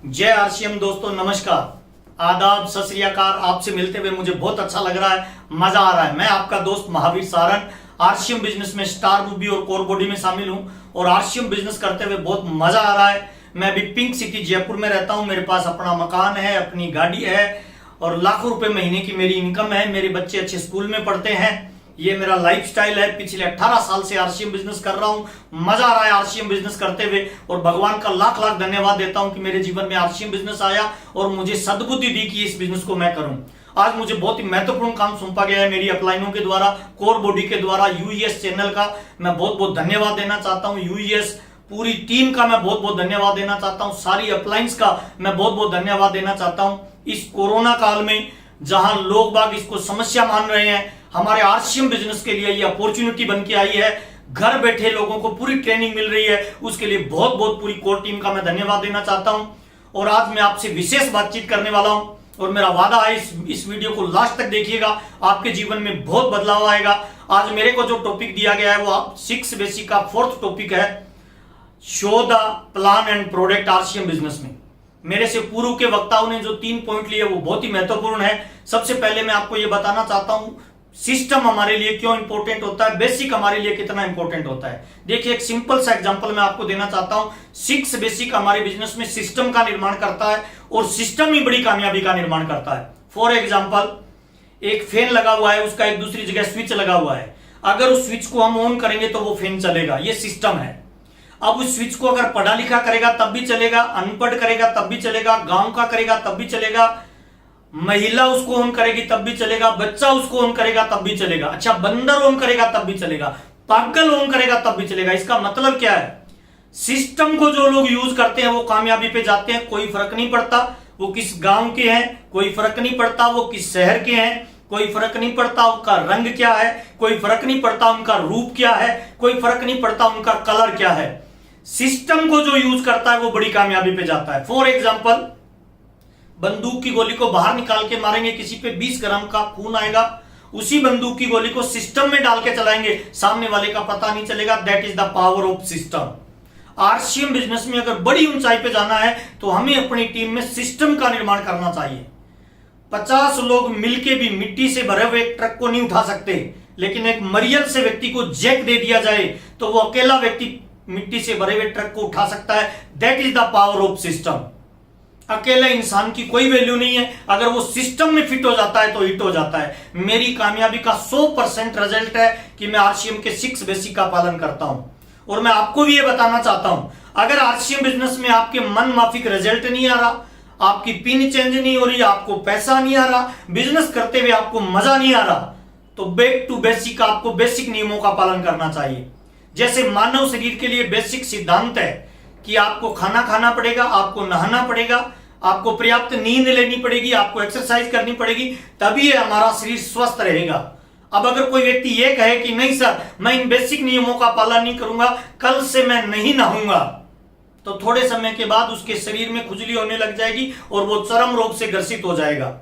जय आरसीएम दोस्तों, नमस्कार, आदाब, सत श्री अकाल। आपसे मिलते हुए मुझे बहुत अच्छा लग रहा है, मजा आ रहा है। मैं आपका दोस्त महावीर सारन आरसीएम बिजनेस में स्टार मूवी और कोर बॉडी में शामिल हूं और आरसीएम बिजनेस करते हुए बहुत मजा आ रहा है। मैं अभी पिंक सिटी जयपुर में रहता हूं। मेरे पास अपना मकान है, अपनी गाड़ी है और लाखों रुपए महीने की मेरी इनकम है। मेरे बच्चे अच्छे स्कूल में पढ़ते हैं। ये मेरा लाइफस्टाइल है। पिछले 18 साल से आरसीएम बिजनेस कर रहा हूं। मजा आ रहा है आरसीएम बिजनेस करते हुए और भगवान का लाख लाख धन्यवाद देता हूं कि मेरे जीवन में आरसीएम बिजनेस आया और मुझे सद्बुद्धि दी कि इस बिजनेस को मैं करूं। आज मुझे बहुत ही महत्वपूर्ण काम सौंपा गया है मेरी अपलाइनों के द्वारा, कोर बॉडी के द्वारा। यूईएस चैनल का मैं बहुत बहुत धन्यवाद देना चाहता हूं। यूईएस पूरी टीम का मैं बहुत बहुत धन्यवाद देना चाहता हूं। सारी अपलाइंस का मैं बहुत बहुत धन्यवाद देना चाहता हूं। इस कोरोना काल में जहां लोग बाग इसको समस्या मान रहे हैं, हमारे आरसीएम बिजनेस के लिए ये अपॉर्चुनिटी बन के आई है। घर बैठे लोगों को पूरी ट्रेनिंग मिल रही है, उसके लिए बहुत बहुत पूरी कोर टीम का मैं धन्यवाद देना चाहता हूं। और आज मैं आपसे विशेष बातचीत करने वाला हूं और मेरा वादा है इस वीडियो को लास्ट तक देखिएगा, आपके जीवन में बहुत बदलाव आएगा। आज मेरे को जो टॉपिक दिया गया है वो 6 बेसिक का 4th टॉपिक है, show the plan and product RCM business में। मेरे से पूर्व के वक्ताओं ने जो 3 पॉइंट लिए वो बहुत ही महत्वपूर्ण है। सबसे पहले मैं आपको ये बताना चाहता हूं सिस्टम हमारे लिए क्यों इंपॉर्टेंट होता है, बेसिक हमारे लिए कितना इंपॉर्टेंट होता है। देखिए, एक सिंपल सा एग्जांपल मैं आपको देना चाहता हूं। 6 बेसिक हमारे बिजनेस में सिस्टम का निर्माण करता है और सिस्टम ही बड़ी कामयाबी का निर्माण करता है। फॉर एग्जांपल, एक फैन लगा हुआ है, उसका एक दूसरी जगह स्विच लगा हुआ है। अगर उस स्विच को हम ऑन करेंगे तो वो फैन चलेगा, ये सिस्टम है। अब उस स्विच को अगर पढ़ा लिखा करेगा तब भी चलेगा, अनपढ़ करेगा तब भी चलेगा, गांव का करेगा तब भी चलेगा, महिला उसको ऑन करेगी तब भी चलेगा, बच्चा उसको ऑन करेगा तब भी चलेगा, अच्छा बंदर ऑन करेगा तब भी चलेगा, पागल ऑन करेगा तब भी चलेगा। इसका मतलब क्या है? सिस्टम को जो लोग यूज करते हैं वो कामयाबी पे जाते हैं। कोई फर्क नहीं पड़ता वो किस गांव के हैं, कोई फर्क नहीं पड़ता वो किस शहर के हैं, कोई फर्क नहीं पड़ता उनका रंग क्या है, कोई फर्क नहीं पड़ता उनका रूप क्या है, कोई फर्क नहीं पड़ता उनका कलर क्या है। सिस्टम को जो यूज करता है वो बड़ी कामयाबी पे जाता है। फॉर एग्जाम्पल, बंदूक की गोली को बाहर निकाल के मारेंगे, किसी पे 20 ग्राम का खून आएगा। उसी बंदूक की गोली को सिस्टम में डाल के चलाएंगे, सामने वाले का पता नहीं चलेगा। That is the power of system. RCM business में अगर बड़ी ऊंचाई पे जाना है तो हमें अपनी टीम में सिस्टम का निर्माण करना चाहिए। 50 लोग मिलके भी मिट्टी से भरे हुए एक ट्रक को नहीं उठा सकते, लेकिन एक मरियल से व्यक्ति को जैक दे दिया जाए तो वो अकेला व्यक्ति मिट्टी से भरे हुए ट्रक को उठा सकता है। That is the power of system. अकेले इंसान की कोई वैल्यू नहीं है, अगर वो सिस्टम में फिट हो जाता है तो हिट हो जाता है। मेरी कामयाबी का 100% रिजल्ट है कि मैं आरसीएम के 6 बेसिक का पालन करता हूं। और मैं आपको भी ये बताना चाहता हूं, अगर आरसीएम बिजनेस में आपके मन माफिक रिजल्ट नहीं आ रहा, आपकी पिन चेंज नहीं हो रही, आपको पैसा नहीं आ रहा, बिजनेस करते हुए आपको मजा नहीं आ रहा, तो बैक टू बेसिक आपको बेसिक नियमों का पालन करना चाहिए। जैसे मानव शरीर के लिए बेसिक सिद्धांत है कि आपको खाना खाना पड़ेगा, आपको नहाना पड़ेगा, आपको पर्याप्त नींद लेनी पड़ेगी, आपको एक्सरसाइज करनी पड़ेगी, तभी हमारा शरीर स्वस्थ रहेगा। अब अगर कोई व्यक्ति ये कहे कि नहीं सर मैं इन बेसिक नियमों का पालन नहीं करूंगा, कल से मैं नहीं नहाऊंगा, तो थोड़े समय के बाद उसके शरीर में खुजली होने लग जाएगी और वो चरम रोग से ग्रसित हो जाएगा।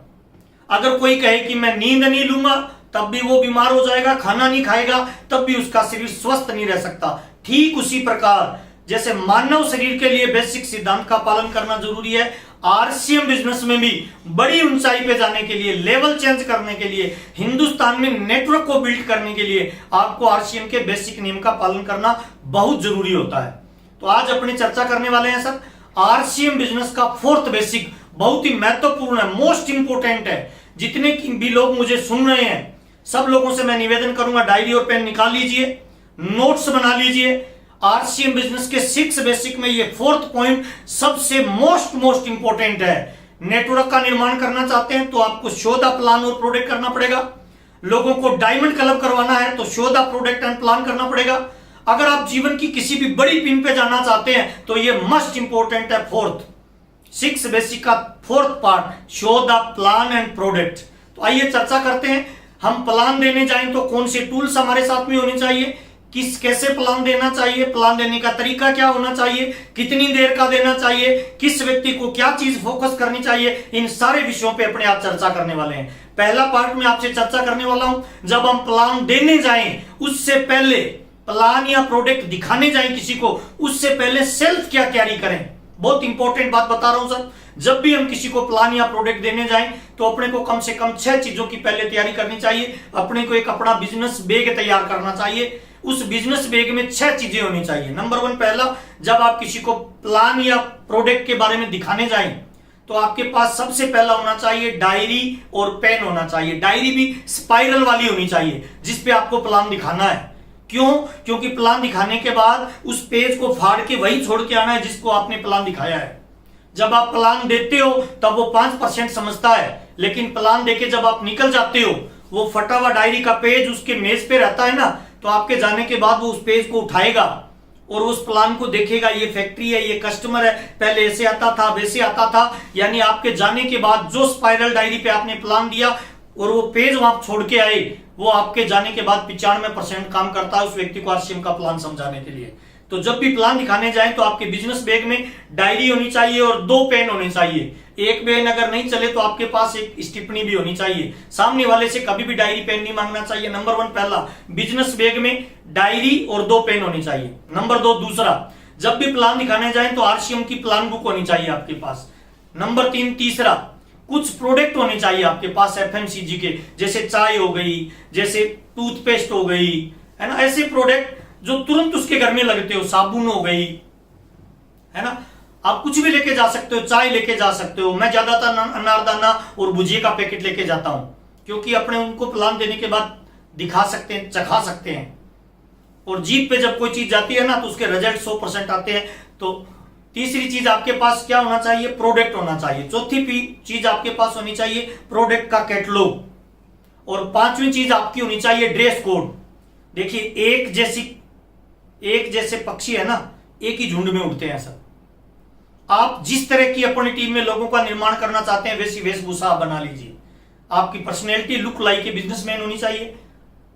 अगर कोई कहे कि मैं नींद नहीं लूंगा, तब भी वो बीमार हो जाएगा। खाना नहीं खाएगा तब भी उसका शरीर स्वस्थ नहीं रह सकता। ठीक उसी प्रकार जैसे मानव शरीर के लिए बेसिक सिद्धांत का पालन करना जरूरी है, आरसीएम बिजनेस में भी बड़ी ऊंचाई पे जाने के लिए, लेवल चेंज करने के लिए, हिंदुस्तान में नेटवर्क को बिल्ड करने के लिए आपको आरसीएम के बेसिक नियम का पालन करना बहुत जरूरी होता है। तो आज अपनी चर्चा करने वाले हैं सर आरसीएम बिजनेस का 4th बेसिक, बहुत ही महत्वपूर्ण है, मोस्ट इंपोर्टेंट है। जितने भी लोग मुझे सुन रहे हैं सब लोगों से मैं निवेदन करूंगा, डायरी और पेन निकाल लीजिए, नोट्स बना लीजिए। आरसीएम बिजनेस के 6 बेसिक में ये 4th पॉइंट सबसे मोस्ट इंपोर्टेंट है। नेटवर्क का निर्माण करना चाहते हैं तो आपको शो द प्लान और प्रोडक्ट करना पड़ेगा। लोगों को डायमंड क्लब करवाना है तो show the product and plan करना पड़ेगा। अगर आप जीवन की किसी भी बड़ी पिन पे जाना चाहते हैं तो ये मस्ट इंपोर्टेंट है। 6 बेसिक का 4th part, show the plan and product. तो आइए चर्चा करते हैं। हम प्लान देने जाएं तो कौन से टूल्स हमारे साथ में होने चाहिए, कैसे प्लान देना चाहिए, प्लान देने का तरीका क्या होना चाहिए, कितनी देर का देना चाहिए, किस व्यक्ति को क्या चीज फोकस करनी चाहिए, इन सारे विषयों पे अपने आप चर्चा करने वाले हैं। पहला पार्ट में आपसे चर्चा करने वाला हूं, जब हम प्लान देने जाएं उससे पहले, प्लान या प्रोडक्ट दिखाने जाएं किसी को उससे पहले सेल्फ क्या कैरी करें। बहुत इंपॉर्टेंट बात बता रहा हूं सर। जब भी हम किसी को प्लान या प्रोडक्ट देने जाएं तो अपने को कम से कम 6 चीजों की पहले तैयारी करनी चाहिए। अपने को एक अपना बिजनेस बैग तैयार करना चाहिए। उस बिजनेस बैग में 6 चीजें होनी चाहिए। नंबर 1, पहला, जब आप किसी को प्लान या प्रोडक्ट के बारे में दिखाने जाएं तो आपके पास सबसे पहला होना चाहिए डायरी और पेन होना चाहिए। डायरी भी स्पाइरल वाली होनी चाहिए जिसपे आपको प्लान दिखाना है। क्यों? क्योंकि प्लान दिखाने के बाद उस पेज को फाड़ के वही छोड़ के आना है जिसको आपने प्लान दिखाया है। जब आप प्लान देते हो तब वो 5% समझता है, लेकिन प्लान देके जब आप निकल जाते हो, वो फटा हुआ डायरी का पेज उसके मेज पे रहता है ना, तो आपके जाने के बाद वो उस पेज को उठाएगा और उस प्लान को देखेगा। ये फैक्ट्री है, ये कस्टमर है, पहले ऐसे आता था, वैसे आता था। यानी आपके जाने के बाद जो स्पाइरल डायरी पे आपने प्लान दिया और वो पेज वहां छोड़ के आए, वो आपके जाने के बाद 95% काम करता है उस व्यक्ति को आरसीएम का प्लान समझाने के लिए। तो जब भी प्लान दिखाने जाए तो आपके बिजनेस बैग में डायरी होनी चाहिए और 2 पेन होने चाहिए। एक पेन अगर नहीं चले तो आपके पास एक स्टिपनी भी होनी चाहिए। सामने वाले से कभी भी डायरी पेन नहीं मांगना चाहिए। नंबर 1 पहला, बिजनेस बैग में डायरी और 2 पेन होनी चाहिए। नंबर 2 दूसरा, जब भी प्लान दिखाने जाए तो आरसीएम की प्लान बुक होनी चाहिए आपके पास। नंबर 3 तीसरा, कुछ प्रोडक्ट होने चाहिए आपके पास एफएमसीजी के, जैसे चाय हो गई, जैसे टूथपेस्ट हो गई, है ना, ऐसे प्रोडक्ट जो तुरंत उसके घर में लगते हो, साबुन हो गई, है ना। आप कुछ भी लेके जा सकते हो, चाय लेके जा सकते हो। मैं ज्यादातर अनारदाना और भुजिया का पैकेट लेके जाता हूं, क्योंकि अपने उनको प्लान देने के बाद दिखा सकते हैं, चखा सकते हैं। और जीप पे जब कोई चीज जाती है ना तो उसके रिजल्ट 100% आते हैं। तो तीसरी चीज आपके पास क्या होना चाहिए? प्रोडक्ट होना चाहिए। चौथी चीज आपके पास होनी चाहिए प्रोडक्ट का कैटलॉग। और 5वीं चीज आपकी होनी चाहिए ड्रेस कोड। देखिए, एक जैसे पक्षी है ना, एक ही झुंड में उड़ते हैं सब। आप जिस तरह की अपनी टीम में लोगों का निर्माण करना चाहते हैं वैसी वेशभूषा बना लीजिए। आपकी personality look like a businessman होनी चाहिए।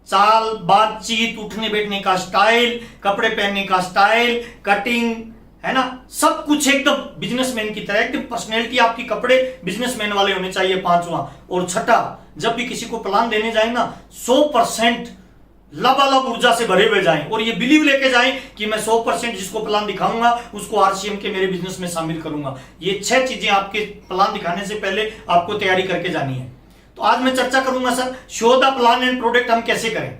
चाल, बातचीत, उठने बैठने का स्टाइल, कपड़े पहनने का स्टाइल, कटिंग, है ना, सब कुछ एकदम बिजनेसमैन की तरह। एकदम पर्सनैलिटी आपकी कपड़े बिजनेसमैन वाले होने चाहिए। 5वां और छठा, जब भी किसी को प्लान देने जाए ना 100% लबालब ऊर्जा से भरे हुए जाएं और ये बिलीव लेके जाएं कि मैं 100% जिसको प्लान दिखाऊंगा उसको आरसीएम के मेरे बिजनेस में शामिल करूंगा। ये 6 चीजें आपके प्लान दिखाने से पहले आपको तैयारी करके जानी है। तो आज मैं चर्चा करूंगा sir, show the plan and product हम कैसे करें।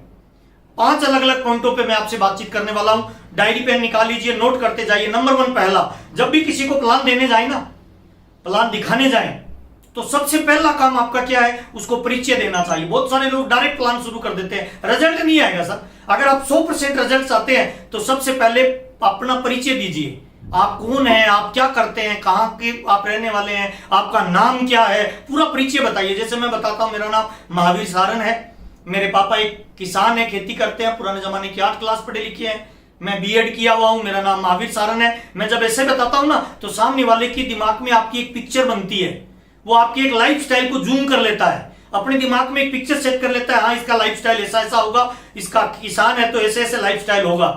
5 अलग अलग पॉइंटों पे मैं आपसे बातचीत करने वाला हूं। डायरी पेन निकाल लीजिए, नोट करते जाइए। नंबर 1 पहला, जब भी किसी को प्लान देने जाए ना, प्लान दिखाने जाए, तो सबसे पहला काम आपका क्या है? उसको परिचय देना चाहिए। बहुत सारे लोग डायरेक्ट प्लान शुरू कर देते हैं, रिजल्ट नहीं आएगा सर। अगर आप 100% रिजल्ट चाहते हैं तो सबसे पहले अपना परिचय दीजिए। आप कौन हैं, आप क्या करते हैं, कहां के आप रहने वाले हैं, आपका नाम क्या है, पूरा परिचय बताइए। जैसे मैं बताता हूं, मेरा नाम महावीर सारन है, मेरे पापा एक किसान है, खेती करते हैं, पुराने जमाने की 8 क्लास पढ़े लिखे हैं, मैं बीएड किया हुआ हूं, मेरा नाम महावीर सारन है। मैं जब ऐसे बताता हूं ना तो सामने वाले के दिमाग में आपकी एक पिक्चर बनती है। वो आपकी एक लाइफस्टाइल को जूम कर लेता है, अपने दिमाग में एक पिक्चर सेट कर लेता है। हाँ, इसका लाइफस्टाइल ऐसा ऐसा होगा, इसका किसान है तो ऐसे ऐसे लाइफस्टाइल होगा।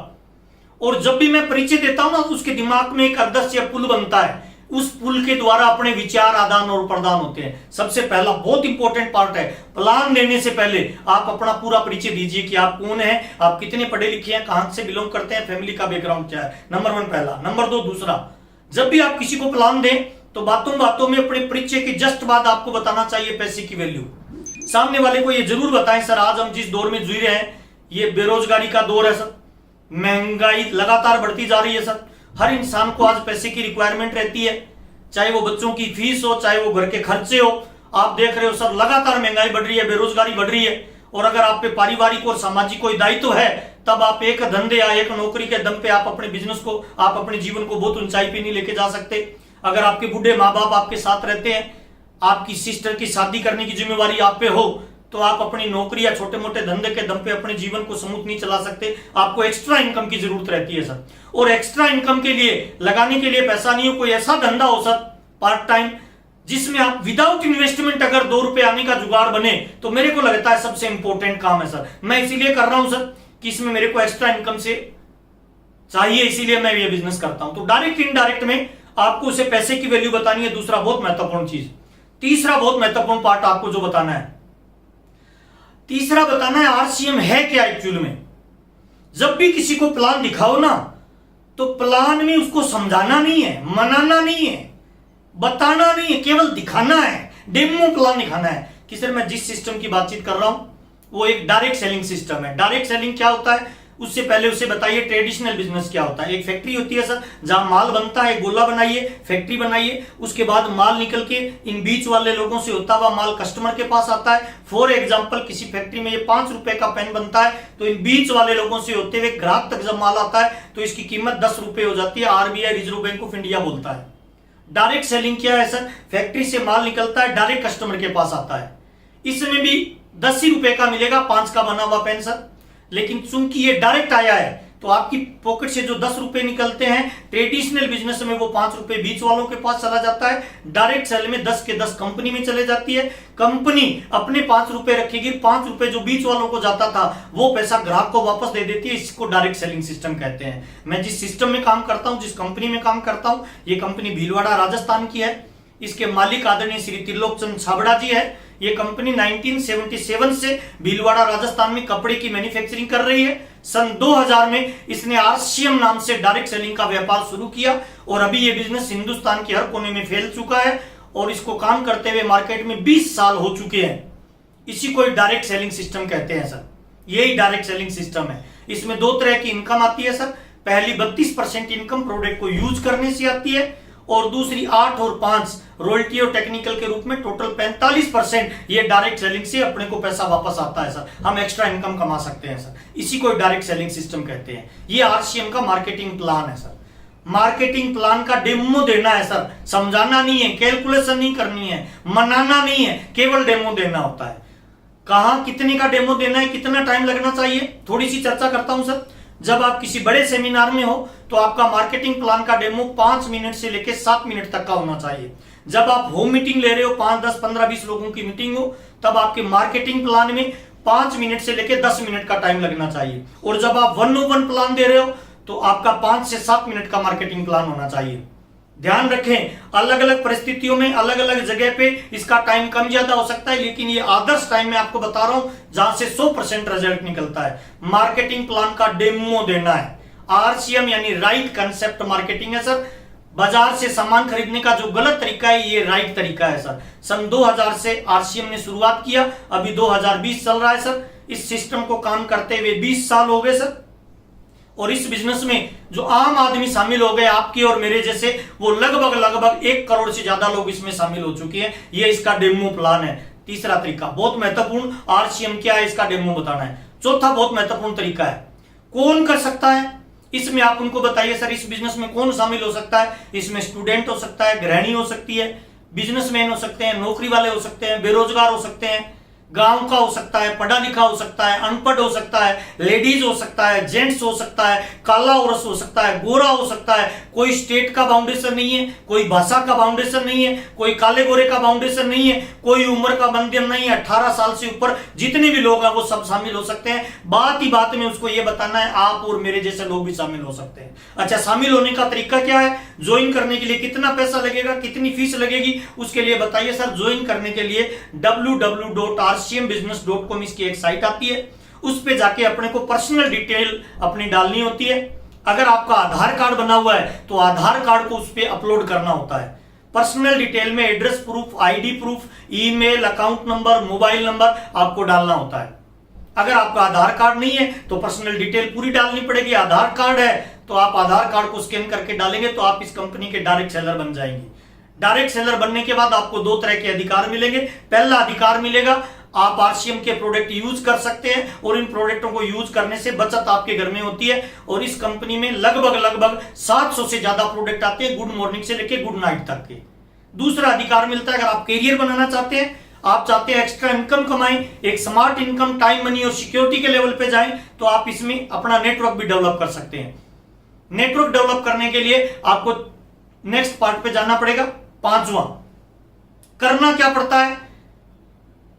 और जब भी मैं परिचय देता हूं ना तो उसके दिमाग में एक अदृश्य पुल बनता है। उस पुल के द्वारा अपने विचार आदान और प्रदान होते हैं। सबसे पहला बहुत इंपॉर्टेंट पार्ट है, प्लान देने से पहले आप अपना पूरा परिचय दीजिए कि आप कौन हैं, आप कितने पढ़े लिखे हैं, कहां से बिलोंग करते हैं, फैमिली का बैकग्राउंड क्या है। नंबर 1 पहला। नंबर 2 दूसरा, जब भी आप किसी को प्लान दें तो बातों बातों में अपने परिचय के जस्ट बाद आपको बताना चाहिए पैसे की वैल्यू। सामने वाले को ये जरूर बताएं, सर आज हम जिस दौर में जी रहे हैं ये बेरोजगारी का दौर है सर, महंगाई लगातार बढ़ती जा रही है सर। हर इंसान को आज पैसे की रिक्वायरमेंट रहती है, चाहे वो बच्चों की फीस हो, चाहे वो घर के खर्चे हो। आप देख रहे हो सर, लगातार महंगाई बढ़ रही है, बेरोजगारी बढ़ रही है। और अगर आप पे पारिवारिक और सामाजिक कोई दायित्व है तब आप एक धंधे या एक नौकरी के दम पे आप अपने बिजनेस को, आप अपने जीवन को बहुत ऊंचाई पे नहीं लेके जा सकते। अगर आपके बूढ़े माँ बाप आपके साथ रहते हैं, आपकी सिस्टर की शादी करने की जिम्मेवारी आप पे हो, तो आप अपनी नौकरी या छोटे मोटे धंधे के दम पे अपने जीवन को स्मूथ नहीं चला सकते। आपको एक्स्ट्रा इनकम की जरूरत रहती है सर। और एक्स्ट्रा इनकम के लिए लगाने के लिए पैसा नहीं हो, कोई ऐसा धंधा हो सर पार्ट टाइम जिसमें आप विदाउट इन्वेस्टमेंट अगर 2 रुपए आने का जुगाड़ बने, तो मेरे को लगता है सबसे इंपॉर्टेंट काम है सर। मैं इसीलिए कर रहा हूं सर कि इसमें मेरे को एक्स्ट्रा इनकम से चाहिए, इसीलिए मैं ये बिजनेस करता हूं। तो डायरेक्ट इनडायरेक्ट में आपको उसे पैसे की वैल्यू बतानी है, दूसरा बहुत महत्वपूर्ण चीज। तीसरा बहुत महत्वपूर्ण पार्ट आपको जो बताना है, तीसरा बताना है आरसीएम है क्या एक्चुअल में। जब भी किसी को प्लान दिखाओ ना तो प्लान में उसको समझाना नहीं है, मनाना नहीं है, बताना नहीं है, केवल दिखाना है, डेमो प्लान दिखाना है कि सर मैं जिस सिस्टम की बातचीत कर रहा हूं वो एक डायरेक्ट सेलिंग सिस्टम है। डायरेक्ट सेलिंग क्या होता है उससे पहले उसे बताइए ट्रेडिशनल बिजनेस क्या होता है। एक फैक्ट्री होती है सर जहां माल बनता है, गोला बनाइए, फैक्ट्री बनाइए, उसके बाद माल निकल के इन बीच वाले लोगों से होता हुआ माल कस्टमर के पास आता है। फॉर एग्जांपल किसी फैक्ट्री में ये 5 रुपए का पेन बनता है तो इन बीच वाले लोगों से होते हुए ग्राहक तक जब माल आता है तो इसकी कीमत 10 रुपए हो जाती है। RBI reserve bank of India बोलता है। डायरेक्ट सेलिंग क्या है सर, फैक्ट्री से माल निकलता है डायरेक्ट कस्टमर के पास आता है। इसमें भी 10 ही रुपए का मिलेगा 5 का बना हुआ पेन सर, लेकिन चूंकि ये डायरेक्ट आया है तो आपकी पॉकेट से जो 10 रुपए निकलते हैं ट्रेडिशनल बिजनेस में वो 5 रुपए बीच वालों के पास चला जाता है। डायरेक्ट सेल में 10 के 10 कंपनी में चले जाती है। कंपनी अपने 5 रुपए रखेगी, 5 रुपए जो बीच वालों को जाता था वो पैसा ग्राहक को वापस दे देती है। इसको डायरेक्ट सेलिंग सिस्टम कहते हैं। मैं जिस सिस्टम में काम करता हूं, जिस कंपनी में काम करता हूं, ये कंपनी भीलवाड़ा राजस्थान की है। इसके मालिक आदरणीय श्री त्रिलोक चंद छाबड़ा जी है। ये कंपनी 1977 से भीलवाड़ा राजस्थान में कपड़े की मैन्युफैक्चरिंग कर रही है। सन 2000 में इसने आरसीएम नाम से डायरेक्ट सेलिंग का व्यापार शुरू किया और अभी ये बिजनेस हिंदुस्तान के हर कोने में फैल चुका है और इसको काम करते हुए मार्केट में 20 साल हो चुके हैं। इसी को डायरेक्ट सेलिंग सिस्टम कहते हैं सर। यही डायरेक्ट सेलिंग सिस्टम है। इसमें 2 तरह की इनकम आती है सर। पहली 32% इनकम प्रोडक्ट को यूज करने से आती है और दूसरी 8 और 5 रॉयल्टी और टेक्निकल के रूप में टोटल 45% ये डायरेक्ट सेलिंग से अपने को पैसा वापस आता है सर। हम एक्स्ट्रा इनकम कमा सकते हैं सर। इसी को डायरेक्ट सेलिंग सिस्टम कहते हैं। ये आरसीएम का मार्केटिंग प्लान है सर। मार्केटिंग प्लान का डेमो देना है सर, समझाना नहीं है, कैलकुलेशन नहीं करनी है, मनाना नहीं है, केवल डेमो देना होता है। कहां कितने का डेमो देना है, कितना टाइम लगना चाहिए, थोड़ी सी चर्चा करता हूं सर। जब आप किसी बड़े सेमिनार में हो तो आपका मार्केटिंग प्लान का डेमो 5 मिनट से लेकर 7 मिनट तक का होना चाहिए। जब आप होम मीटिंग ले रहे हो, 5, 10, 15, 20 लोगों की मीटिंग हो, तब आपके मार्केटिंग प्लान में 5 मिनट से लेकर 10 मिनट का टाइम लगना चाहिए। और जब आप 1-on-1 प्लान दे रहे हो तो आपका 5 से 7 मिनट का मार्केटिंग प्लान होना चाहिए। ध्यान रखें, अलग अलग परिस्थितियों में अलग अलग जगह पे इसका टाइम कम ज्यादा हो सकता है, लेकिन ये आदर्श टाइम में आपको बता रहा हूं जहां से 100% रिजल्ट निकलता है। मार्केटिंग प्लान का डेमो देना है। आरसीएम यानी राइट कंसेप्ट मार्केटिंग है सर। बाजार से सामान खरीदने का जो गलत तरीका है ये राइट तरीका है सर। सन 2000 से आरसीएम ने शुरुआत किया, अभी 2020 चल रहा है सर। इस सिस्टम को काम करते हुए 20 साल हो गए सर। और इस बिजनेस में जो आम आदमी शामिल हो गए आपके और मेरे जैसे, वो लगभग 1 करोड़ से ज्यादा लोग इसमें शामिल हो चुके हैं। ये इसका डेमो प्लान है। तीसरा तरीका बहुत महत्वपूर्ण, आरसीएम क्या है इसका डेमो बताना है। चौथा बहुत महत्वपूर्ण तरीका है, कौन कर सकता है इसमें, आप उनको बताइए सर इस बिजनेस में कौन शामिल हो सकता है। इसमें स्टूडेंट हो सकता है, गृहिणी हो सकती है, बिजनेसमैन हो सकते हैं, नौकरी वाले हो सकते हैं, बेरोजगार हो सकते हैं, गांव का हो सकता है, पढ़ा लिखा हो सकता है, अनपढ़ हो सकता है, लेडीज हो सकता है, जेंट्स हो सकता है, काला औरस हो सकता है, गोरा हो सकता है। कोई स्टेट का बाउंडेशन नहीं है, कोई भाषा का बाउंडेशन नहीं है, कोई काले गोरे का बाउंडेशन नहीं है, कोई उम्र का बंधन नहीं है। 18 साल से ऊपर जितने भी लोग हैं वो सब शामिल हो सकते हैं। बात ही बात में उसको ये बताना है आप और मेरे जैसे लोग भी शामिल हो सकते हैं। अच्छा, शामिल होने का तरीका क्या है, ज्वाइन करने के लिए कितना पैसा लगेगा, कितनी फीस लगेगी, उसके लिए बताइए सर। ज्वाइन करने के लिए www.rcmbusiness.com इसकी एक साइट आती है, उस पे जाके अपने को पर्सनल डिटेल अपनी डालनी होती है। अगर आपका आधार कार्ड बना हुआ है तो आधार कार्ड को उस पे अपलोड करना होता है। पर्सनल डिटेल में address proof, ID proof, email, account number, mobile number आपको डालना होता है। अगर आपका आधार कार्ड नहीं है तो पर्सनल डिटेल पूरी डालनी पड़ेगी। आधार कार्ड है तो आप आधार कार्ड को स्कैन करके डालेंगे तो आप इस कंपनी के डायरेक्ट सेलर बन जाएंगे। डायरेक्ट सेलर बनने के बाद आपको 2 तरह के अधिकार मिलेंगे। पहला अधिकार मिलेगा, आप आरसीएम के प्रोडक्ट यूज कर सकते हैं और इन प्रोडक्टों को यूज करने से बचत आपके घर में होती है। और इस कंपनी में लगभग 700 से ज्यादा प्रोडक्ट आते हैं, गुड मॉर्निंग से लेकर गुड नाइट तक के। दूसरा अधिकार मिलता है, अगर आप कैरियर बनाना चाहते हैं, आप चाहते हैं एक्स्ट्रा इनकम कमाएं, एक स्मार्ट इनकम, टाइम, मनी और सिक्योरिटी के लेवल पे जाएं, तो आप इसमें अपना नेटवर्क भी डेवलप कर सकते हैं। नेटवर्क डेवलप करने के लिए आपको नेक्स्ट पार्ट पे जाना पड़ेगा। 5वां, करना क्या पड़ता है,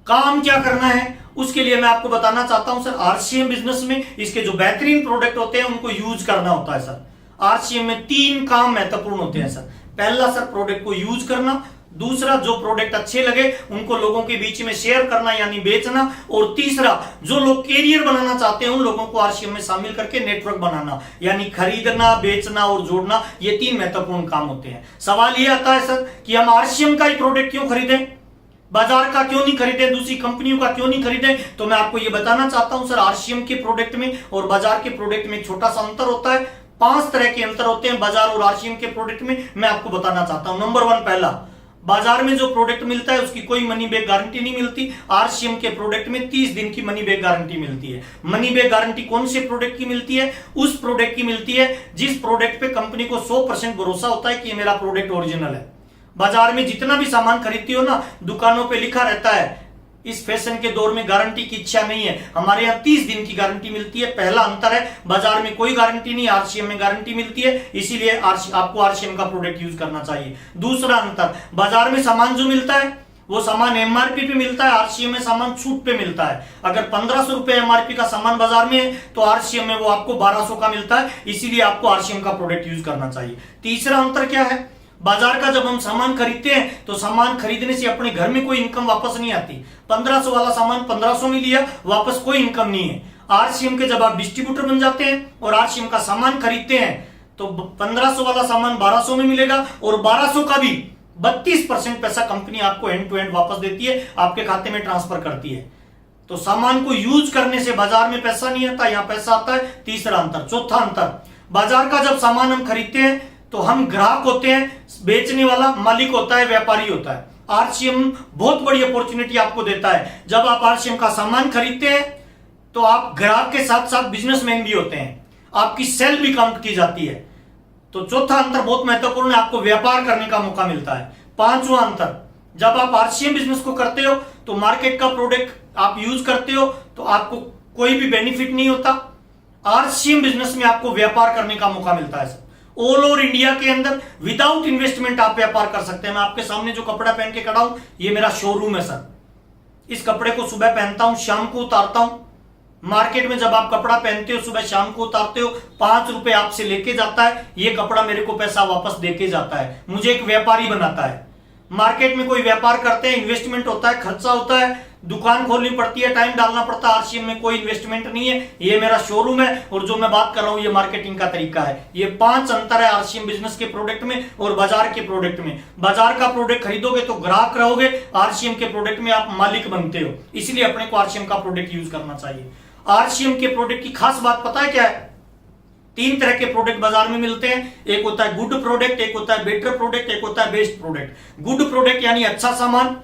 काम क्या करना है, उसके लिए मैं आपको बताना चाहता हूं सर। आरसीएम बिजनेस में इसके जो बेहतरीन प्रोडक्ट होते हैं उनको यूज करना होता है सर। आरसीएम में 3 काम महत्वपूर्ण होते हैं सर। पहला सर प्रोडक्ट को यूज करना, दूसरा, जो प्रोडक्ट अच्छे लगे उनको लोगों के बीच में शेयर करना यानी बेचना। और तीसरा, जो लोग कैरियर बनाना चाहते हैं उन लोगों को आरसीएम में शामिल करके नेटवर्क बनाना यानी खरीदना, बेचना और जोड़ना। ये 3 महत्वपूर्ण काम होते हैं। सवाल ये आता है सर कि हम आरसीएम का ही प्रोडक्ट क्यों खरीदें, बाजार का क्यों नहीं खरीदें, दूसरी कंपनियों का क्यों नहीं खरीदें? तो मैं आपको ये बताना चाहता हूं सर, आरसीएम के प्रोडक्ट में और बाजार के प्रोडक्ट में एक छोटा सा अंतर होता है। 5 तरह के अंतर होते हैं बाजार और आरसीएम के प्रोडक्ट में, मैं आपको बताना चाहता हूं। नंबर 1, पहला, बाजार में जो प्रोडक्ट मिलता है उसकी कोई मनी बैक गारंटी नहीं मिलती। आरसीएम के प्रोडक्ट में 30 दिन की मनी बैक गारंटी मिलती है। मनी बैक गारंटी कौन से प्रोडक्ट की मिलती है? उस प्रोडक्ट की मिलती है जिस प्रोडक्ट पे कंपनी को 100% भरोसा होता है कि ये मेरा प्रोडक्ट ओरिजिनल है। बाजार में जितना भी सामान खरीदती हो ना, दुकानों पे लिखा रहता है इस फैशन के दौर में गारंटी की इच्छा नहीं है, हमारे यहाँ 30 दिन की गारंटी मिलती है। पहला अंतर है, बाजार में कोई गारंटी नहीं, आरसीएम में गारंटी मिलती है, इसीलिए आपको आरसीएम का प्रोडक्ट यूज करना चाहिए। दूसरा अंतर, बाजार में सामान जो मिलता है वो सामान एमआरपी पे मिलता है, आरसीएम में सामान छूट पे मिलता है। अगर 1500 रुपए एमआरपी का सामान बाजार में है तो आरसीएम में वो आपको 1200 का मिलता है, इसीलिए आपको आरसीएम का प्रोडक्ट यूज करना चाहिए। तीसरा अंतर क्या है, बाजार का जब हम सामान खरीदते हैं तो सामान खरीदने से अपने घर में कोई इनकम वापस नहीं आती। 1500 वाला सामान 1500 में लिया, वापस कोई इनकम नहीं है। आरसीएम के जब आप डिस्ट्रीब्यूटर बन जाते हैं और आरसीएम का सामान खरीदते हैं तो 1500 वाला सामान 1200 में मिलेगा और 1200 का भी 32% पैसा कंपनी आपको एंड टू एंड वापस देती है, आपके खाते में ट्रांसफर करती है। तो सामान को यूज करने से बाजार में पैसा नहीं आता, यहां पैसा आता है। तीसरा अंतर। चौथा अंतर, बाजार का जब सामान हम खरीदते हैं तो हम ग्राहक होते हैं, बेचने वाला मालिक होता है, व्यापारी होता है। आरसीएम बहुत बड़ी अपॉर्चुनिटी आपको देता है। जब आप आरसीएम का सामान खरीदते हैं तो आप ग्राहक के साथ साथ बिजनेसमैन भी होते हैं, आपकी सेल भी काउंट की जाती है। तो चौथा अंतर बहुत महत्वपूर्ण है, आपको व्यापार करने का मौका मिलता है। पांचवा अंतर, जब आप आरसीएम बिजनेस को करते हो तो मार्केट का प्रोडक्ट आप यूज करते हो तो आपको कोई भी बेनिफिट नहीं होता। आरसीएम बिजनेस में आपको व्यापार करने का मौका मिलता है। ऑल ओवर इंडिया के अंदर विदाउट इन्वेस्टमेंट आप व्यापार कर सकते हैं। मैं आपके सामने जो कपड़ा पहन के खड़ा हूं, ये मेरा शोरूम है सर। इस कपड़े को सुबह पहनता हूं, शाम को उतारता हूं। मार्केट में जब आप कपड़ा पहनते हो, सुबह शाम को उतारते हो, 5 रुपए आपसे लेके जाता है, ये कपड़ा मेरे को पैसा वापस देके जाता है, मुझे एक व्यापारी बनाता है। मार्केट में कोई व्यापार करते हैं, इन्वेस्टमेंट होता है, खर्चा होता है, दुकान खोलनी पड़ती है, टाइम डालना पड़ता है। आरसीएम में कोई इन्वेस्टमेंट नहीं है, ये मेरा शोरूम है और जो मैं बात कर रहा हूं ये मार्केटिंग का तरीका है। ये 5 अंतर है आरसीएम बिजनेस के प्रोडक्ट में और बाजार के प्रोडक्ट में। बाजार का प्रोडक्ट खरीदोगे तो ग्राहक रहोगे, आरसीएम के प्रोडक्ट में आप मालिक बनते हो, इसलिए अपने को आरसीएम का प्रोडक्ट यूज करना चाहिए। आरसीएम के प्रोडक्ट की खास बात पता है क्या है? 3 तरह के प्रोडक्ट बाजार में मिलते हैं। एक होता है गुड प्रोडक्ट, एक होता है बेटर प्रोडक्ट, एक होता है बेस्ट प्रोडक्ट। गुड प्रोडक्ट यानी अच्छा सामान,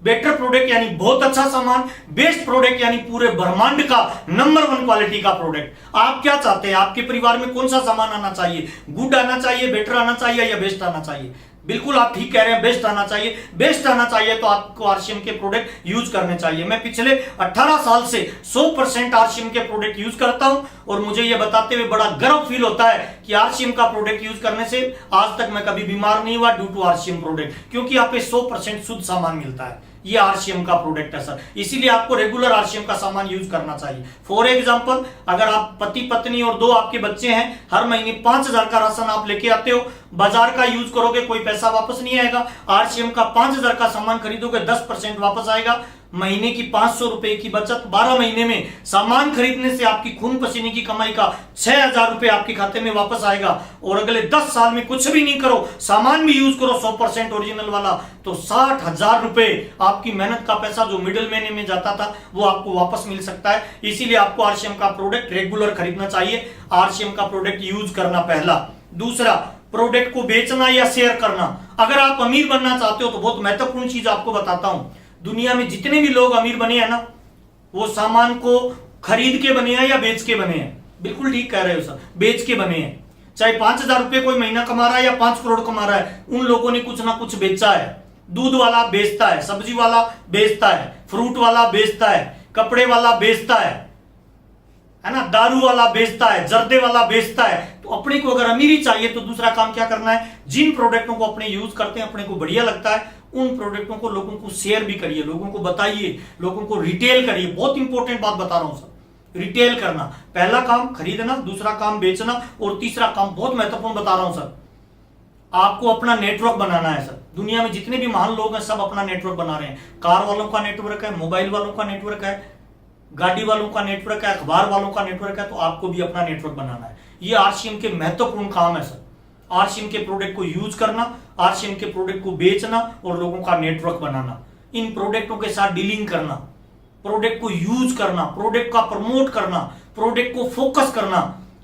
बेटर प्रोडक्ट यानी बहुत अच्छा सामान, बेस्ट प्रोडक्ट यानी पूरे ब्रह्मांड का नंबर 1 क्वालिटी का प्रोडक्ट। आप क्या चाहते हैं? आपके परिवार में कौन सा सामान आना चाहिए? गुड आना चाहिए, बेटर आना चाहिए या बेस्ट आना चाहिए? बिल्कुल आप ठीक कह रहे हैं, बेस्ट आना चाहिए। बेस्ट आना चाहिए तो आपको आरसीएम के प्रोडक्ट यूज करने चाहिए। मैं पिछले 18 साल से 100% आरसीएम के प्रोडक्ट यूज करता हूं और मुझे यह बताते हुए बड़ा गर्व फील होता है कि आरसीएम का प्रोडक्ट यूज करने से आज तक मैं कभी बीमार नहीं हुआ ड्यू टू आरसीएम प्रोडक्ट, क्योंकि आप पे 100% शुद्ध सामान मिलता है। ये आरसीएम का प्रोडक्ट है सर, इसीलिए आपको रेगुलर आरसीएम का सामान यूज करना चाहिए। फॉर एग्जांपल, अगर आप पति पत्नी और 2 आपके बच्चे हैं, हर महीने 5000 का राशन आप लेके आते हो, बाजार का यूज करोगे कोई पैसा वापस नहीं आएगा। आरसीएम का 5000 का सामान खरीदोगे 10% वापस आएगा। महीने की 500 रुपए की बचत, 12 महीने में सामान खरीदने से आपकी खून पसीने की कमाई का 6000 रुपए आपके खाते में वापस आएगा। और अगले 10 साल में कुछ भी नहीं करो, सामान भी यूज करो 100% ओरिजिनल वाला, तो 60,000 रुपए आपकी मेहनत का पैसा जो मिडिल महीने में जाता था वो आपको वापस मिल सकता है। इसीलिए आपको आरसीएम का प्रोडक्ट रेगुलर खरीदना चाहिए, आरसीएम का प्रोडक्ट यूज करना पहला। दूसरा, प्रोडक्ट को बेचना या शेयर करना। अगर आप अमीर बनना चाहते हो तो बहुत महत्वपूर्ण चीज आपको बताता हूं। दुनिया में जितने भी लोग अमीर बने हैं ना, वो सामान को खरीद के बने हैं या बेच के बने हैं। बिल्कुल ठीक कह रहे हो सर, बेच के बने हैं। चाहे 5000 रुपए कोई महीना कमा रहा है या 5 करोड़ कमा रहा है, उन लोगों ने कुछ ना कुछ बेचा है। दूध वाला बेचता है, सब्जी वाला बेचता है, फ्रूट वाला बेचता है, कपड़े वाला बेचता है ना, दारू वाला बेचता है, जर्दे वाला बेचता है। तो अपने को अगर अमीरी चाहिए तो दूसरा काम क्या करना है? जिन प्रोडक्टों को अपने यूज करते हैं, अपने को बढ़िया लगता है, उन प्रोडक्टों को लोगों को शेयर भी करिए, लोगों को बताइए, लोगों को रिटेल करिए। बहुत इंपॉर्टेंट बात बता रहा हूं सर, रिटेल करना। पहला काम खरीदना, दूसरा काम बेचना और तीसरा काम बहुत महत्वपूर्ण बता रहा हूं सर, आपको अपना नेटवर्क बनाना है सर। दुनिया में जितने भी महान लोग हैं सब अपना नेटवर्क बना रहे हैं। कार वालों का नेटवर्क है, मोबाइल वालों का नेटवर्क है, गाड़ी वालों का नेटवर्क है, अखबार वालों का नेटवर्क है। तो आपको भी अपना नेटवर्क बनाना है। ये आरसीएम के महत्वपूर्ण काम है सर। आरसीएम के प्रोडक्ट को यूज करना, आरसीएम के प्रोडक्ट को बेचना और लोगों का नेटवर्क बनाना, इन प्रोडक्टों के साथ डीलिंग करना, प्रोडक्ट को यूज करना, प्रोडक्ट का प्रमोट करना, प्रोडक्ट को फोकस करना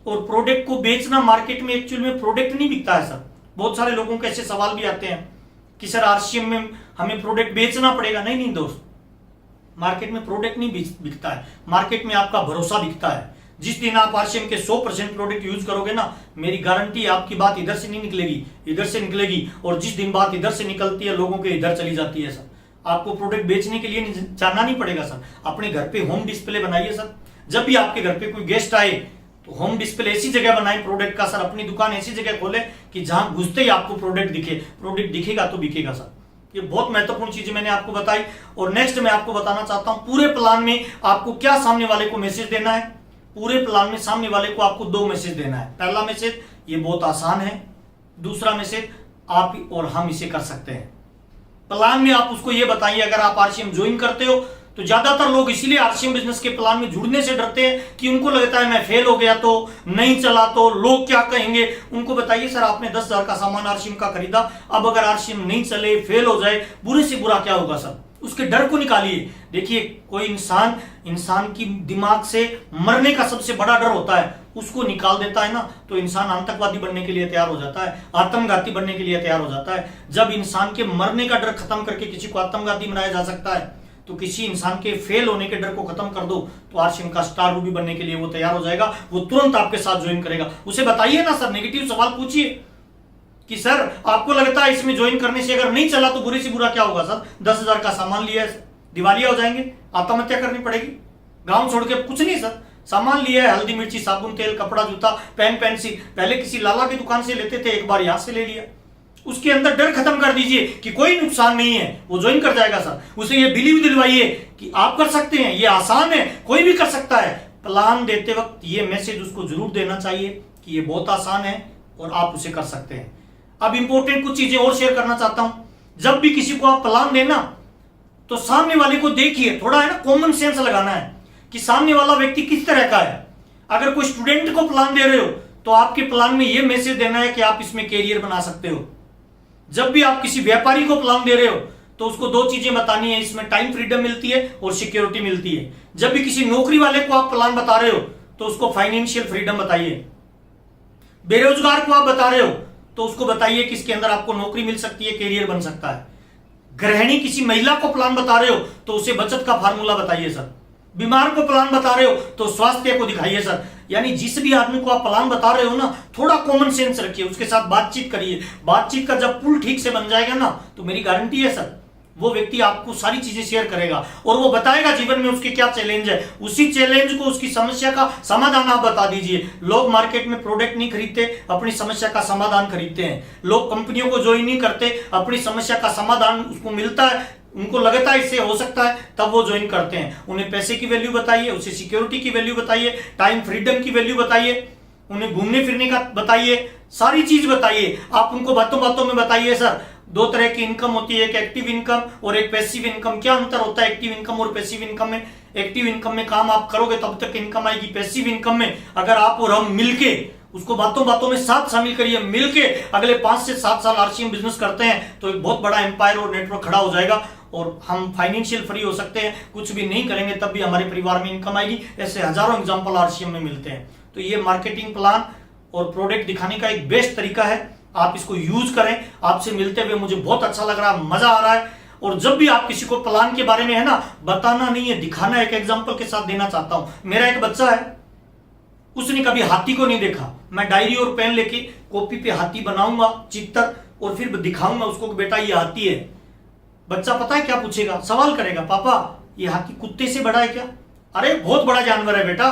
और प्रोडक्ट को बेचना। मार्केट में एक्चुअल में प्रोडक्ट नहीं बिकता है सर। बहुत सारे लोगों के ऐसे सवाल भी आते हैं कि सर आरसीएम में हमें प्रोडक्ट बेचना पड़ेगा। नहीं नहीं दोस्त, मार्केट में प्रोडक्ट नहीं बिकता है, मार्केट में आपका भरोसा बिकता है। जिस दिन आप आरसीएम के 100% प्रोडक्ट यूज करोगे ना, मेरी गारंटी है आपकी बात इधर से नहीं निकलेगी, इधर से निकलेगी। और जिस दिन बात इधर से निकलती है लोगों के इधर चली जाती है सर। आपको प्रोडक्ट बेचने के लिए जानना नहीं पड़ेगा सर। अपने घर पे होम डिस्प्ले बनाइए सर। जब भी आपके घर पे कोई गेस्ट आए तो होम डिस्प्ले ऐसी जगह बनाए प्रोडक्ट का सर। अपनी दुकान ऐसी जगह खोले कि जहां घुसते ही आपको प्रोडक्ट दिखे। प्रोडक्ट दिखेगा तो बिकेगा सर। ये बहुत महत्वपूर्ण चीजें मैंने आपको बताई। और नेक्स्ट मैं आपको बताना चाहता हूं पूरे प्लान में आपको क्या सामने वाले को मैसेज देना है। पूरे प्लान में सामने वाले को आपको 2 मैसेज देना है। पहला मैसेज, ये बहुत आसान है। दूसरा मैसेज, आप और हम इसे कर सकते हैं। प्लान में आप उसको ये बताइए, अगर आप आरसीएम ज्वाइन करते हो तो ज्यादातर लोग इसीलिए आरसीएम बिजनेस के प्लान में जुड़ने से डरते हैं कि उनको लगता है मैं फेल हो गया तो, नहीं चला तो लोग क्या कहेंगे। उनको बताइए सर आपने 10,000 का सामान आरसीएम का खरीदा, अब अगर आरसीएम नहीं चले, फेल हो जाए, बुरे से बुरा क्या होगा सर। उसके डर को निकालिए। देखिए कोई इंसान की दिमाग से मरने का सबसे बड़ा डर होता है, उसको निकाल देता है ना तो इंसान आतंकवादी बनने के लिए तैयार हो जाता है, आत्मघाती बनने के लिए तैयार हो जाता है। जब इंसान के मरने का डर खत्म करके किसी को आत्मघाती बनाया जा सकता है, तो किसी इंसान के फेल होने के डर को खत्म कर दो तो आरसीएम का स्टार रूबी बनने के लिए वो तैयार हो जाएगा। वो तुरंत आपके साथ ज्वाइन करेगा। उसे बताइए ना सर, नेगेटिव सवाल पूछिए कि सर आपको लगता है इसमें ज्वाइन करने से अगर नहीं चला तो बुरे से बुरा क्या होगा सर। 10,000 का सामान लिया है, दिवालिया हो जाएंगे, आत्महत्या करनी पड़ेगी, गांव छोड़ के। कुछ नहीं सर, सामान लिया है, हल्दी मिर्ची साबुन तेल कपड़ा जूता पेन पेंसिल, पहले किसी लाला की दुकान से लेते थे, एक बार यहां से ले लिया। उसके अंदर डर खत्म कर दीजिए कि कोई नुकसान नहीं है, वो ज्वाइन कर जाएगा सर। उसे ये बिलीव दिलवाइए कि आप कर सकते हैं, ये आसान है, कोई भी कर सकता है। प्लान देते वक्त ये मैसेज उसको जरूर देना चाहिए कि ये बहुत आसान है और आप उसे कर सकते हैं। अब इंपॉर्टेंट कुछ चीजें और शेयर करना चाहता हूं। जब भी किसी को आप प्लान देना तो सामने वाले को देखिए, थोड़ा है ना कॉमन सेंस लगाना है कि सामने वाला व्यक्ति किस तरह का है। अगर कोई स्टूडेंट को प्लान दे रहे हो तो आपके प्लान में यह मैसेज देना है कि आप इसमें कैरियर बना सकते हो। जब भी आप किसी व्यापारी को प्लान दे रहे हो तो उसको 2 चीजें बतानी है, इसमें टाइम फ्रीडम मिलती है और सिक्योरिटी मिलती है। जब भी किसी नौकरी वाले को आप प्लान बता रहे हो तो उसको फाइनेंशियल फ्रीडम बताइए। बेरोजगार को आप बता रहे हो तो उसको बताइए कि इसके अंदर आपको नौकरी मिल सकती है, कैरियर बन सकता है। गृहिणी किसी महिला को प्लान बता रहे हो तो उसे बचत का फार्मूला बताइए सर। बीमार को प्लान बता रहे हो तो स्वास्थ्य को दिखाइए सर। यानी जिस भी आदमी को आप प्लान बता रहे हो ना, थोड़ा कॉमन सेंस रखिए, उसके साथ बातचीत करिए। बातचीत का जब पुल ठीक से बन जाएगा ना तो मेरी गारंटी है सर वो व्यक्ति आपको सारी चीजें शेयर करेगा और वो बताएगा जीवन में उसके क्या चैलेंज है। उसी चैलेंज को, उसकी समस्या का समाधान आप बता दीजिए। लोग मार्केट में प्रोडक्ट नहीं खरीदते, अपनी समस्या का समाधान खरीदते हैं। लोग कंपनियों को ज्वाइन नहीं करते, अपनी समस्या का समाधान उसको मिलता है, उनको लगता है इससे हो सकता है, तब वो ज्वाइन करते हैं। उन्हें पैसे की वैल्यू बताइए, उसे सिक्योरिटी की वैल्यू बताइए, टाइम फ्रीडम की वैल्यू बताइए, उन्हें घूमने फिरने का बताइए, सारी चीज बताइए। आप उनको बातों बातों में बताइए सर 2 तरह की इनकम होती है, एक एक्टिव इनकम और एक पैसिव इनकम। क्या अंतर होता है एक्टिव इनकम और पैसिव इनकम में? एक्टिव इनकम में काम आप करोगे तब तक इनकम आएगी। पैसिव इनकम में अगर आप और हम मिलके उसको बातों बातों में साथ शामिल करिए, मिलके अगले 5 से 7 साल आरसीएम बिजनेस करते हैं तो एक बहुत बड़ा एम्पायर और नेटवर्क खड़ा हो जाएगा और हम फाइनेंशियल फ्री हो सकते हैं। कुछ भी नहीं करेंगे तब भी हमारे परिवार में इनकम आएगी। ऐसे हजारों एग्जाम्पल आरसीएम में मिलते हैं। तो ये मार्केटिंग प्लान और प्रोडक्ट दिखाने का एक बेस्ट तरीका है, आप इसको यूज करें। आपसे मिलते हुए मुझे बहुत अच्छा लग रहा है, मजा आ रहा है। और जब भी आप किसी को प्लान के बारे में है ना बताना नहीं है, दिखाना। एक एग्जांपल के साथ देना चाहता हूं। मेरा एक बच्चा है, उसने कभी हाथी को नहीं देखा। मैं डायरी और पेन लेके कॉपी पे हाथी बनाऊंगा चित्र और फिर दिखाऊंगा उसको कि बेटा ये हाथी है। बच्चा पता है क्या पूछेगा? सवाल करेगा, पापा ये हाथी कुत्ते से बड़ा है क्या? अरे बहुत बड़ा जानवर है बेटा।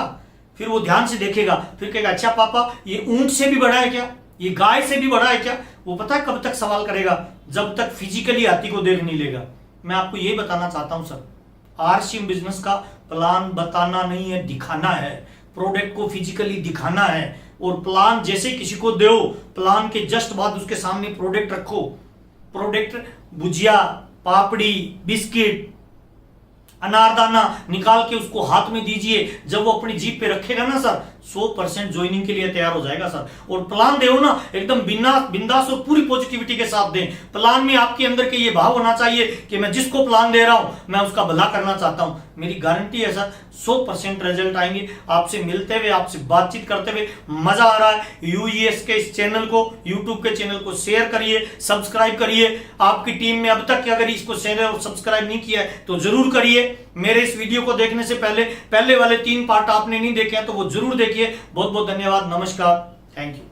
फिर वो ध्यान से देखेगा, फिर कहेगा अच्छा पापा ये ऊंट से भी बड़ा है क्या? ये गाय से भी बड़ा है क्या? वो पता है कब तक सवाल करेगा? जब तक फिजिकली हाथी को देख नहीं लेगा। मैं आपको ये बताना चाहता हूं सर, आरसीएम बिजनेस का प्लान बताना नहीं है, दिखाना है। प्रोडक्ट को फिजिकली दिखाना है, और प्लान जैसे किसी को दो, प्लान के जस्ट बाद उसके सामने प्रोडक्ट रखो। प्रोडक्ट भुजिया, पापड़ी, बिस्किट, अनारदाना निकाल के उसको हाथ में दीजिए। जब वो अपनी जीप पे रखेगा ना सर, 100% ज्वाइनिंग के लिए तैयार हो जाएगा सर। और प्लान दे ना एकदम बिंदास और पूरी पॉजिटिविटी के साथ दें। प्लान में आपके अंदर के ये भाव होना चाहिए कि मैं जिसको प्लान दे रहा हूं मैं उसका भला करना चाहता हूं। मेरी गारंटी है सर 100% रिजल्ट आएंगे। आपसे मिलते हुए, आपसे बातचीत करते हुए मजा आ रहा है। यूईएस के इस चैनल को, यूट्यूब के चैनल को शेयर करिए, सब्सक्राइब करिए। आपकी टीम में अब तक अगर इसको शेयर और सब्सक्राइब नहीं किया है तो जरूर करिए। मेरे इस वीडियो को देखने से पहले वाले 3 पार्ट आपने नहीं देखे हैं तो वो जरूर देखिए। बहुत बहुत धन्यवाद, नमस्कार, थैंक यू।